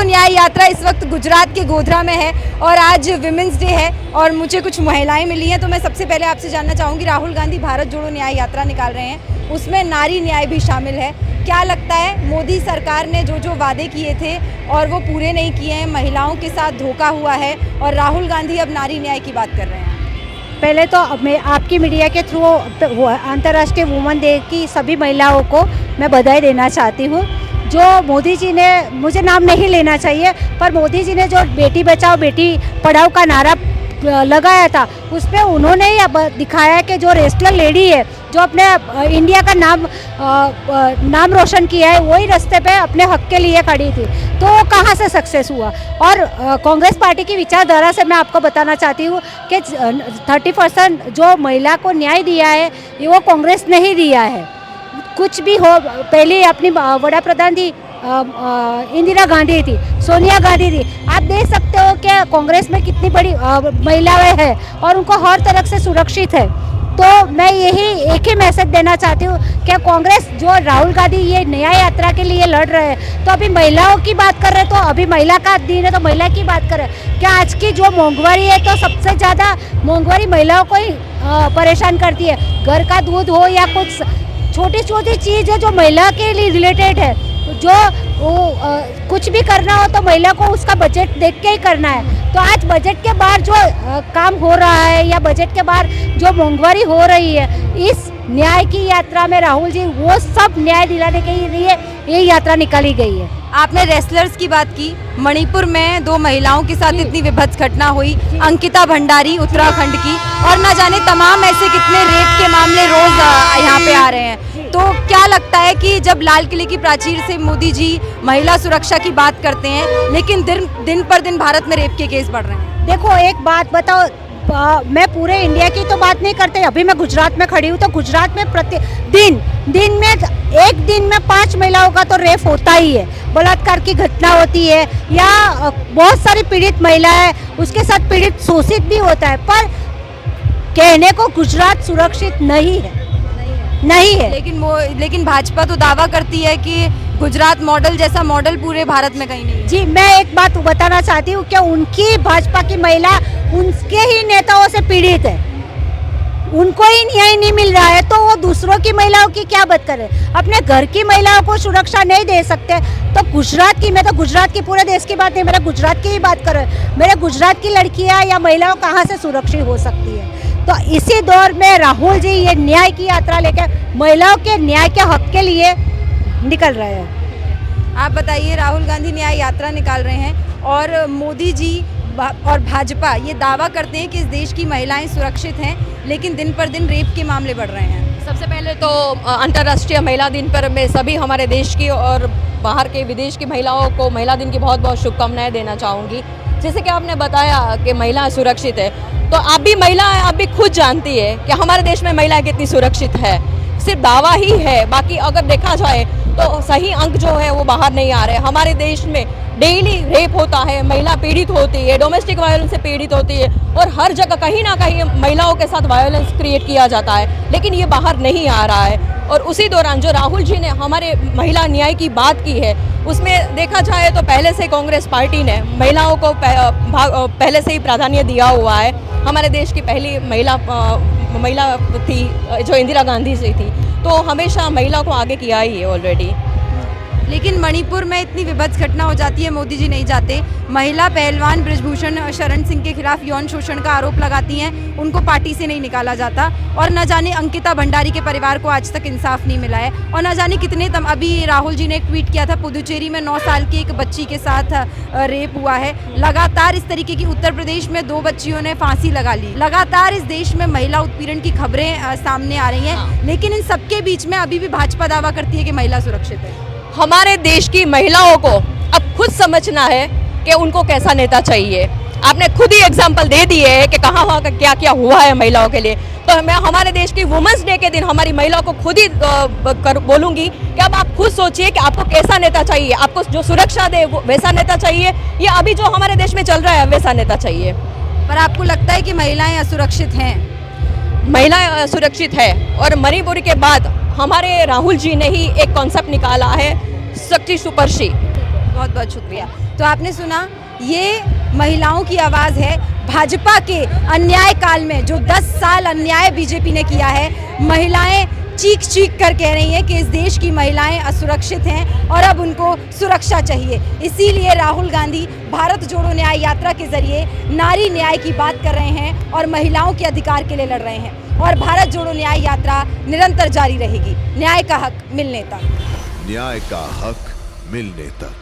जोड़ो न्याय यात्रा इस वक्त गुजरात के गोधरा में है और आज विमेंस डे है और मुझे कुछ महिलाएं मिली हैं। तो मैं सबसे पहले आपसे जानना चाहूँगी, राहुल गांधी भारत जोड़ो न्याय यात्रा निकाल रहे हैं, उसमें नारी न्याय भी शामिल है। क्या लगता है मोदी सरकार ने जो जो वादे किए थे और वो पूरे नहीं किए हैं, महिलाओं के साथ धोखा हुआ है और राहुल गांधी अब नारी न्याय की बात कर रहे हैं? पहले तो मैं आपकी मीडिया के थ्रू अंतर्राष्ट्रीय वुमेन डे की सभी महिलाओं को मैं बधाई देना चाहती हूँ। जो मोदी जी ने, मुझे नाम नहीं लेना चाहिए, पर मोदी जी ने जो बेटी बचाओ बेटी पढ़ाओ का नारा लगाया था, उसमें उन्होंने ही अब दिखाया कि जो रेस्लर लेडी है जो अपने इंडिया का नाम रोशन किया है, वही रास्ते पे अपने हक के लिए खड़ी थी, तो कहाँ से सक्सेस हुआ। और कांग्रेस पार्टी की विचारधारा से मैं आपको बताना चाहती हूँ कि 30% जो महिला को न्याय दिया है ये वो कांग्रेस नहीं दिया है। कुछ भी हो, पहले अपनी वड़ा प्रधान थी इंदिरा गांधी थी, सोनिया गांधी थी। आप देख सकते हो कि कांग्रेस में कितनी बड़ी महिलाएं हैं और उनको हर तरह से सुरक्षित है। तो मैं यही एक ही मैसेज देना चाहती हूँ कि कांग्रेस जो राहुल गांधी ये न्याय यात्रा के लिए लड़ रहे हैं, तो अभी महिलाओं की बात कर रहे हैं, तो अभी महिला का दिन है तो महिला की बात कर रहे हैं। क्या आज की जो महंगाई है, तो सबसे ज़्यादा महंगाई महिलाओं को ही परेशान करती है। घर का दूध हो या कुछ छोटी छोटी चीज़ है जो महिला के लिए रिलेटेड है, जो कुछ भी करना हो तो महिला को उसका बजट देख के ही करना है। तो आज बजट के बाहर जो काम हो रहा है या बजट के बाहर जो महंगाई हो रही है, इस न्याय की यात्रा में राहुल जी वो सब न्याय दिलाने के लिए ये यात्रा निकाली गई है। आपने रेसलर्स की बात की, मणिपुर में 2 महिलाओं के साथ इतनी विभत्स घटना हुई, अंकिता भंडारी उत्तराखंड की, और न जाने तमाम ऐसे कितने रेप के मामले रोज यहाँ पे आ रहे हैं। तो क्या लगता है कि जब लाल किले की प्राचीर से मोदी जी महिला सुरक्षा की बात करते हैं, लेकिन दिन पर दिन भारत में रेप के केस बढ़ रहे हैं? देखो एक बात बताओ, मैं पूरे इंडिया की तो बात नहीं करते, अभी मैं गुजरात में खड़ी हूँ, तो गुजरात में दिन में एक दिन में 5 महिलाओं का तो रेप होता ही है, बलात्कार की घटना होती है, या बहुत सारी पीड़ित महिलाएं उसके साथ पीड़ित शोषित भी होता है। पर कहने को गुजरात सुरक्षित नहीं है। लेकिन भाजपा तो दावा करती है कि गुजरात मॉडल जैसा मॉडल पूरे भारत में कहीं नहीं है। जी, मैं एक बात बताना चाहती हूँ कि उनकी भाजपा की महिला उनके ही नेताओं से पीड़ित है, उनको ही न्याय नहीं मिल रहा है, तो वो दूसरों की महिलाओं की क्या बात करें? अपने घर की महिलाओं को सुरक्षा नहीं दे सकते, तो गुजरात की, मैं तो गुजरात की पूरे देश की बात नहीं, मेरा गुजरात की ही बात कर रहे हैं, मेरे गुजरात की लड़कियां या महिलाओं कहाँ से सुरक्षित हो सकती है? तो इसी दौर में राहुल जी ये न्याय की यात्रा लेकर महिलाओं के न्याय के हक के लिए निकल रहे हैं। आप बताइए, राहुल गांधी न्याय यात्रा निकाल रहे हैं और मोदी जी और भाजपा ये दावा करते हैं कि इस देश की महिलाएं सुरक्षित हैं, लेकिन दिन पर दिन रेप के मामले बढ़ रहे हैं। सबसे पहले तो अंतर्राष्ट्रीय महिला दिन पर मैं सभी हमारे देश की और बाहर के विदेश की महिलाओं को महिला दिन की बहुत बहुत शुभकामनाएं देना चाहूँगी। जैसे कि आपने बताया कि महिलाएं सुरक्षित है, तो आप भी महिला हैं, आप भी खुद जानती है कि हमारे देश में महिलाएं कितनी सुरक्षित है। सिर्फ दावा ही है, बाकी अगर देखा जाए तो सही अंक जो है वो बाहर नहीं आ रहे। हमारे देश में डेली रेप होता है, महिला पीड़ित होती है, डोमेस्टिक वायलेंस से पीड़ित होती है, और हर जगह कहीं ना कहीं महिलाओं के साथ वायलेंस क्रिएट किया जाता है, लेकिन ये बाहर नहीं आ रहा है। और उसी दौरान जो राहुल जी ने हमारे महिला न्याय की बात की है, उसमें देखा जाए तो पहले से कांग्रेस पार्टी ने महिलाओं को पहले से ही प्राधान्य दिया हुआ है। हमारे देश की पहली महिला थी जो इंदिरा गांधी से थी, तो हमेशा महिला को आगे किया ही है ऑलरेडी। लेकिन मणिपुर में इतनी विभत्स घटना हो जाती है, मोदी जी नहीं जाते। महिला पहलवान बृजभूषण शरण सिंह के खिलाफ यौन शोषण का आरोप लगाती हैं, उनको पार्टी से नहीं निकाला जाता, और न जाने अंकिता भंडारी के परिवार को आज तक इंसाफ नहीं मिला है, और न जाने कितने अभी राहुल जी ने एक ट्वीट किया था, पुदुचेरी में 9 साल की एक बच्ची के साथ रेप हुआ है। लगातार इस तरीके की उत्तर प्रदेश में 2 बच्चियों ने फांसी लगा ली। लगातार इस देश में महिला उत्पीड़न की खबरें सामने आ रही हैं, लेकिन इन सबके बीच में अभी भी भाजपा दावा करती है कि महिला सुरक्षित है। हमारे देश की महिलाओं को अब खुद समझना है कि उनको कैसा नेता चाहिए। आपने खुद ही एग्जाम्पल दे दिए है कि कहाँ वहाँ का क्या क्या हुआ है महिलाओं के लिए। तो मैं हमारे देश की वुमेंस डे के दिन हमारी महिलाओं को खुद ही बोलूँगी कि अब आप खुद सोचिए कि आपको कैसा नेता चाहिए, आपको जो सुरक्षा दे वो वैसा नेता चाहिए, या अभी जो हमारे देश में चल रहा है वैसा नेता चाहिए। पर आपको लगता है कि महिलाएं असुरक्षित हैं? महिलाएं असुरक्षित है, और मणिपुर के बाद हमारे राहुल जी ने ही एक कॉन्सेप्ट निकाला है, शक्ति सुपरशी। बहुत बहुत शुक्रिया। तो आपने सुना, ये महिलाओं की आवाज़ है। भाजपा के अन्याय काल में जो 10 साल अन्याय बीजेपी ने किया है, महिलाएं चीख चीख कर कह रही हैं कि इस देश की महिलाएं असुरक्षित हैं और अब उनको सुरक्षा चाहिए। इसीलिए राहुल गांधी भारत जोड़ो न्याय यात्रा के जरिए नारी न्याय की बात कर रहे हैं और महिलाओं के अधिकार के लिए लड़ रहे हैं। और भारत जोड़ो न्याय यात्रा निरंतर जारी रहेगी, न्याय का हक मिलने तक। न्याय का हक मिलने तक।